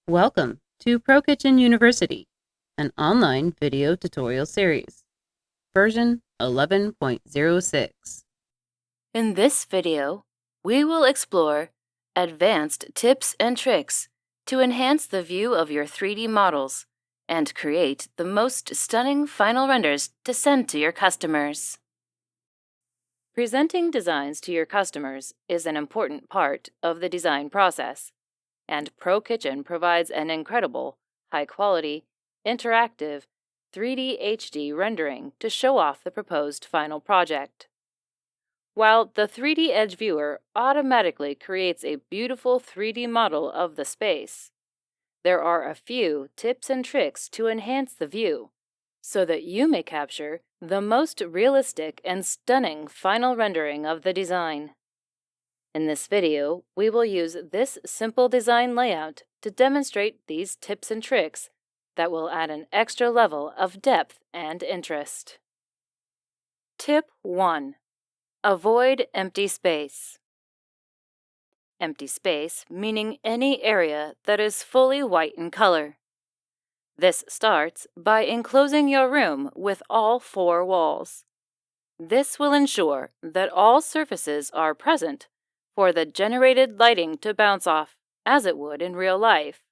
Welcome to ProKitchen University, an online video tutorial series, version 11.06. In this video, we will explore advanced tips and tricks to enhance the view of your 3D models and create the most stunning final renders to send to your customers. Presenting designs to your customers is an important part of the design process, and ProKitchen provides an incredible, high-quality, interactive 3D HD rendering to show off the proposed final project. While the 3D Edge Viewer automatically creates a beautiful 3D model of the space, there are a few tips and tricks to enhance the view so that you may capture the most realistic and stunning final rendering of the design. In this video, we will use this simple design layout to demonstrate these tips and tricks that will add an extra level of depth and interest. Tip 1. Avoid empty space. Empty space meaning any area that is fully white in color. This starts by enclosing your room with all 4 walls. This will ensure that all surfaces are present for the generated lighting to bounce off, as it would in real life.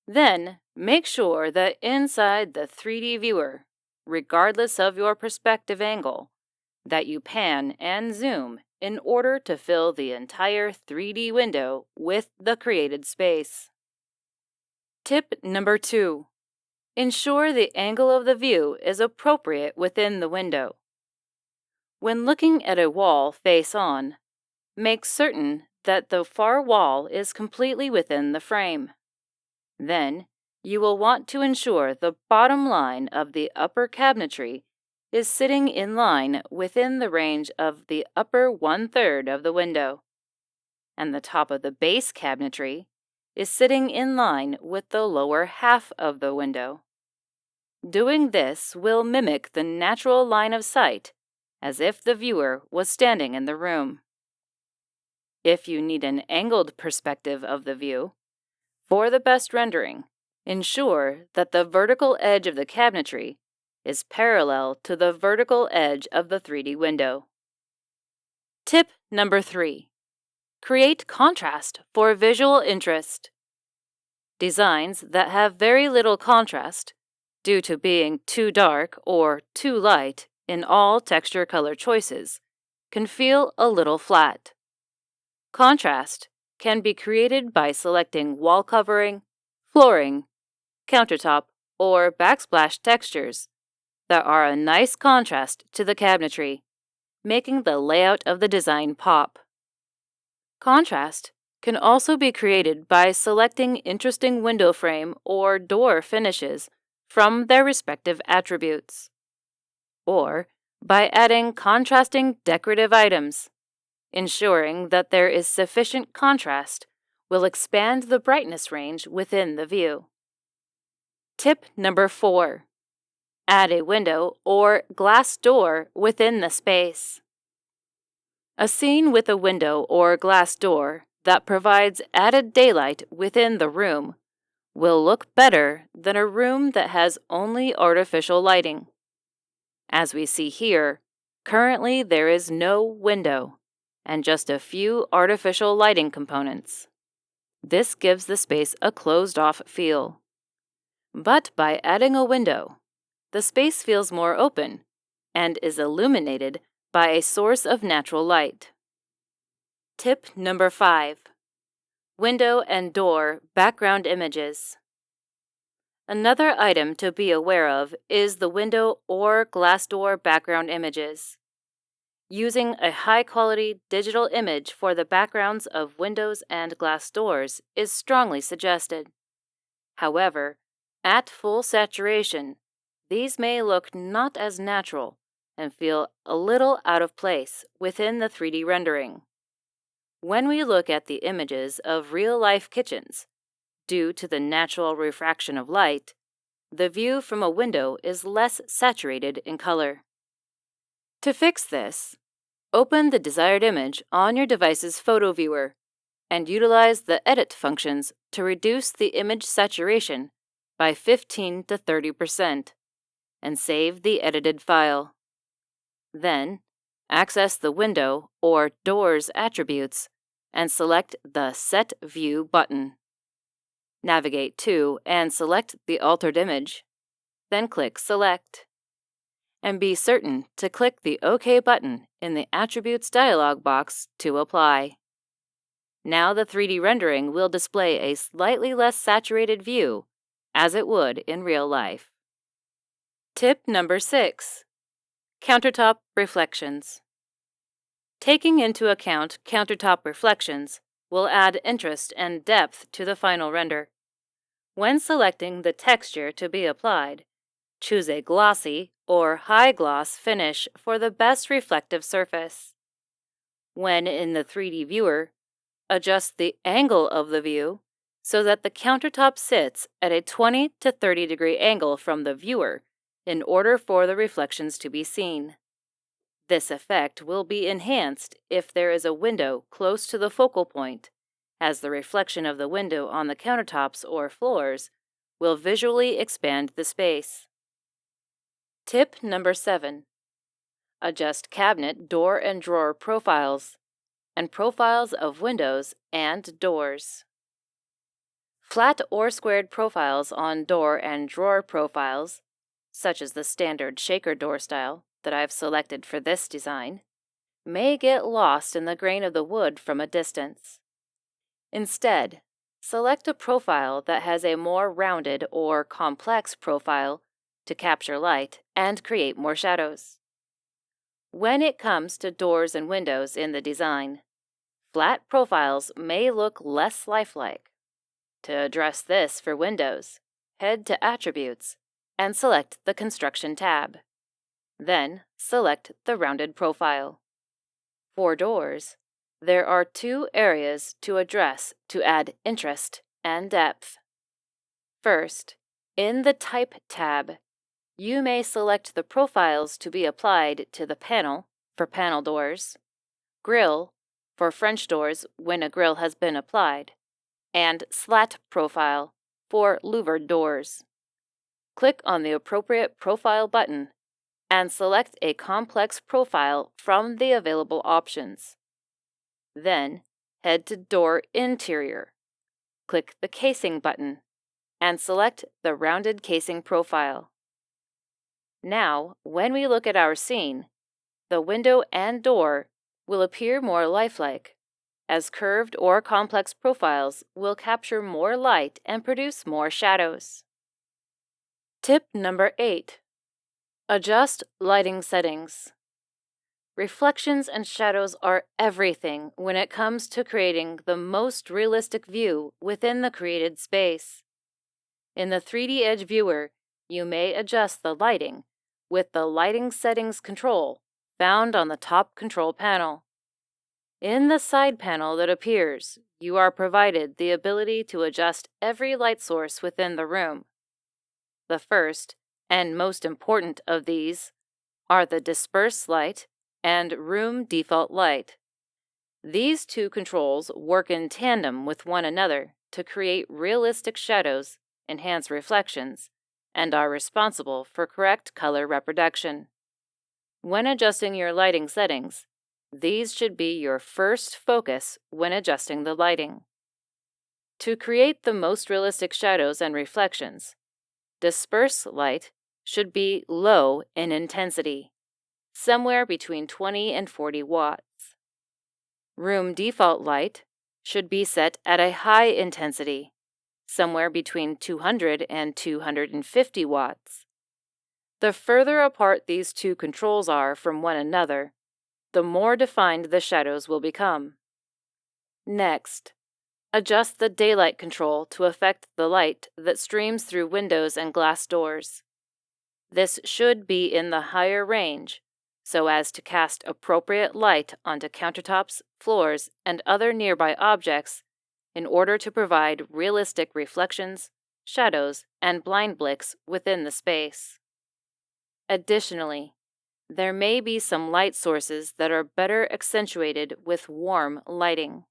Then, make sure that inside the 3D viewer, regardless of your perspective angle, that you pan and zoom in order to fill the entire 3D window with the created space. Tip number 2. Ensure the angle of the view is appropriate within the window. When looking at a wall face on, make certain that the far wall is completely within the frame. Then, you will want to ensure the bottom line of the upper cabinetry is sitting in line within the range of the upper 1/3 of the window, and the top of the base cabinetry is sitting in line with the lower half of the window. Doing this will mimic the natural line of sight as if the viewer was standing in the room. If you need an angled perspective of the view, for the best rendering, ensure that the vertical edge of the cabinetry is parallel to the vertical edge of the 3D window. Tip number 3. Create contrast for visual interest. Designs that have very little contrast, due to being too dark or too light in all texture color choices, can feel a little flat. Contrast can be created by selecting wall covering, flooring, countertop, or backsplash textures that are a nice contrast to the cabinetry, making the layout of the design pop. Contrast can also be created by selecting interesting window frame or door finishes from their respective attributes, or by adding contrasting decorative items. Ensuring that there is sufficient contrast will expand the brightness range within the view. Tip number 4. Add a window or glass door within the space. A scene with a window or glass door that provides added daylight within the room will look better than a room that has only artificial lighting. As we see here, currently there is no window and just a few artificial lighting components. This gives the space a closed-off feel. But by adding a window, the space feels more open and is illuminated by a source of natural light. Tip number 5. Window and door background images. Another item to be aware of is the window or glass door background images. Using a high-quality digital image for the backgrounds of windows and glass doors is strongly suggested. However, at full saturation, these may look not as natural and feel a little out of place within the 3D rendering. When we look at the images of real-life kitchens, due to the natural refraction of light, the view from a window is less saturated in color. To fix this, open the desired image on your device's photo viewer and utilize the edit functions to reduce the image saturation by 15 to 30% and save the edited file. Then, access the window or doors attributes and select the Set View button. Navigate to and select the altered image, then click Select. And be certain to click the OK button in the Attributes dialog box to apply. Now the 3D rendering will display a slightly less saturated view, as it would in real life. Tip number 6. Countertop reflections. Taking into account countertop reflections will add interest and depth to the final render. When selecting the texture to be applied, choose a glossy or high gloss finish for the best reflective surface. When in the 3D viewer, adjust the angle of the view so that the countertop sits at a 20 to 30 degree angle from the viewer in order for the reflections to be seen. This effect will be enhanced if there is a window close to the focal point, as the reflection of the window on the countertops or floors will visually expand the space. Tip number 7. Adjust cabinet, door, and drawer profiles and profiles of windows and doors. Flat or squared profiles on door and drawer profiles, such as the standard shaker door style that I've selected for this design, may get lost in the grain of the wood from a distance. Instead, select a profile that has a more rounded or complex profile to capture light and create more shadows. When it comes to doors and windows in the design, flat profiles may look less lifelike. To address this for windows, head to Attributes and select the Construction tab. Then select the rounded profile. For doors, there are 2 areas to address to add interest and depth. First, in the Type tab, you may select the profiles to be applied to the panel for panel doors, grill for French doors when a grill has been applied, and slat profile for louvered doors. Click on the appropriate profile button and select a complex profile from the available options. Then, head to Door Interior. Click the Casing button and select the rounded casing profile. Now, when we look at our scene, the window and door will appear more lifelike, as curved or complex profiles will capture more light and produce more shadows. Tip number 8. Adjust lighting settings. Reflections and shadows are everything when it comes to creating the most realistic view within the created space. In the 3D Edge viewer, you may adjust the lighting with the Lighting Settings control found on the top control panel. In the side panel that appears, you are provided the ability to adjust every light source within the room. The first and most important of these are the Disperse Light and Room Default Light. These 2 controls work in tandem with one another to create realistic shadows, enhance reflections, and are responsible for correct color reproduction. When adjusting your lighting settings, these should be your first focus when adjusting the lighting. To create the most realistic shadows and reflections, Disperse Light should be low in intensity, somewhere between 20 and 40 watts. Room Default Light should be set at a high intensity, somewhere between 200 and 250 watts. The further apart these 2 controls are from one another, the more defined the shadows will become. Next, adjust the daylight control to affect the light that streams through windows and glass doors. This should be in the higher range, so as to cast appropriate light onto countertops, floors, and other nearby objects in order to provide realistic reflections, shadows, and blind blicks within the space. Additionally, there may be some light sources that are better accentuated with warm lighting.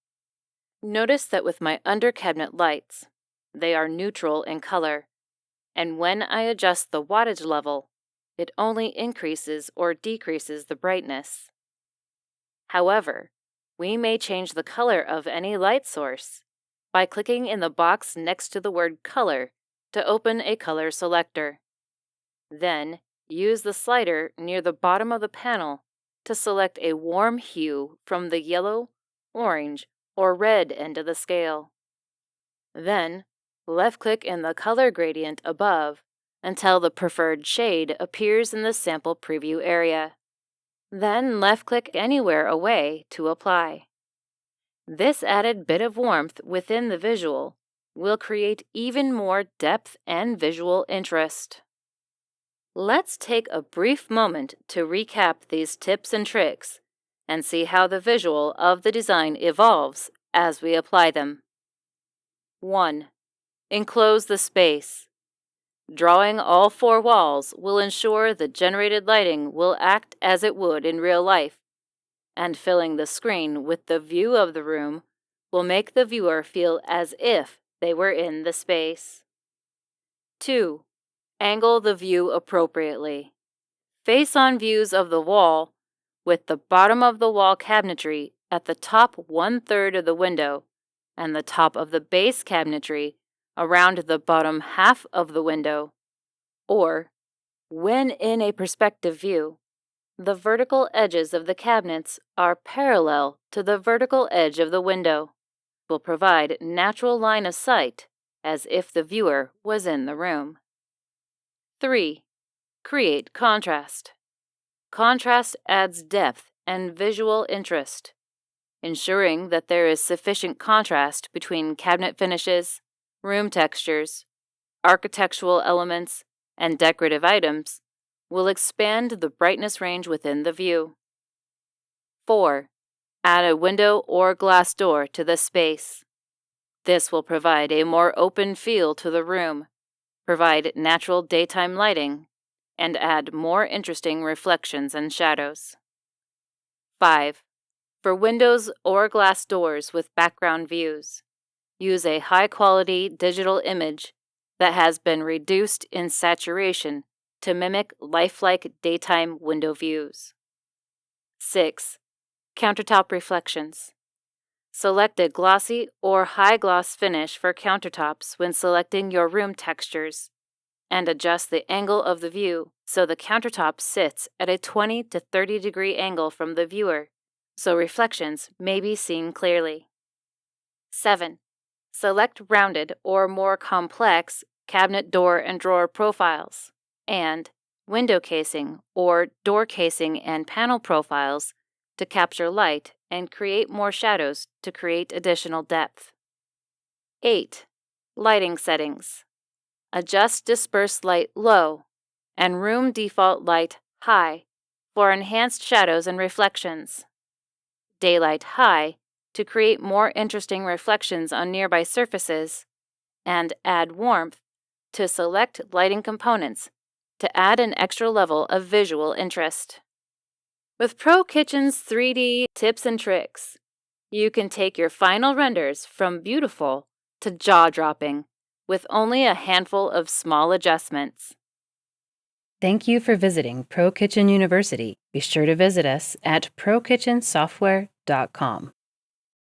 Notice that with my under cabinet lights, they are neutral in color, and when I adjust the wattage level, it only increases or decreases the brightness. However, we may change the color of any light source by clicking in the box next to the word color to open a color selector. Then, use the slider near the bottom of the panel to select a warm hue from the yellow, orange, or red end of the scale. Then, left-click in the color gradient above until the preferred shade appears in the sample preview area. Then left-click anywhere away to apply. This added bit of warmth within the visual will create even more depth and visual interest. Let's take a brief moment to recap these tips and tricks and see how the visual of the design evolves as we apply them. 1. Enclose the space. Drawing all 4 walls will ensure the generated lighting will act as it would in real life, and filling the screen with the view of the room will make the viewer feel as if they were in the space. 2. Angle the view appropriately. Face-on views of the wall with the bottom of the wall cabinetry at the top 1/3 of the window and the top of the base cabinetry around the bottom half of the window. Or, when in a perspective view, the vertical edges of the cabinets are parallel to the vertical edge of the window, will provide natural line of sight as if the viewer was in the room. 3. Create contrast. Contrast adds depth and visual interest, ensuring that there is sufficient contrast between cabinet finishes, room textures, architectural elements, and decorative items will expand the brightness range within the view. 4. Add a window or glass door to the space. This will provide a more open feel to the room, provide natural daytime lighting, and add more interesting reflections and shadows. 5. For windows or glass doors with background views, use a high-quality digital image that has been reduced in saturation to mimic lifelike daytime window views. 6. Countertop reflections. Select a glossy or high-gloss finish for countertops when selecting your room textures, and adjust the angle of the view so the countertop sits at a 20 to 30 degree angle from the viewer, so reflections may be seen clearly. 7. Select rounded or more complex cabinet door and drawer profiles, and window casing or door casing and panel profiles to capture light and create more shadows to create additional depth. 8. Lighting settings. Adjust dispersed light low and room default light high for enhanced shadows and reflections. Daylight high to create more interesting reflections on nearby surfaces, and add warmth to select lighting components to add an extra level of visual interest. With Pro Kitchen's 3D tips and tricks, you can take your final renders from beautiful to jaw-dropping with only a handful of small adjustments. Thank you for visiting Pro Kitchen University. Be sure to visit us at prokitchensoftware.com.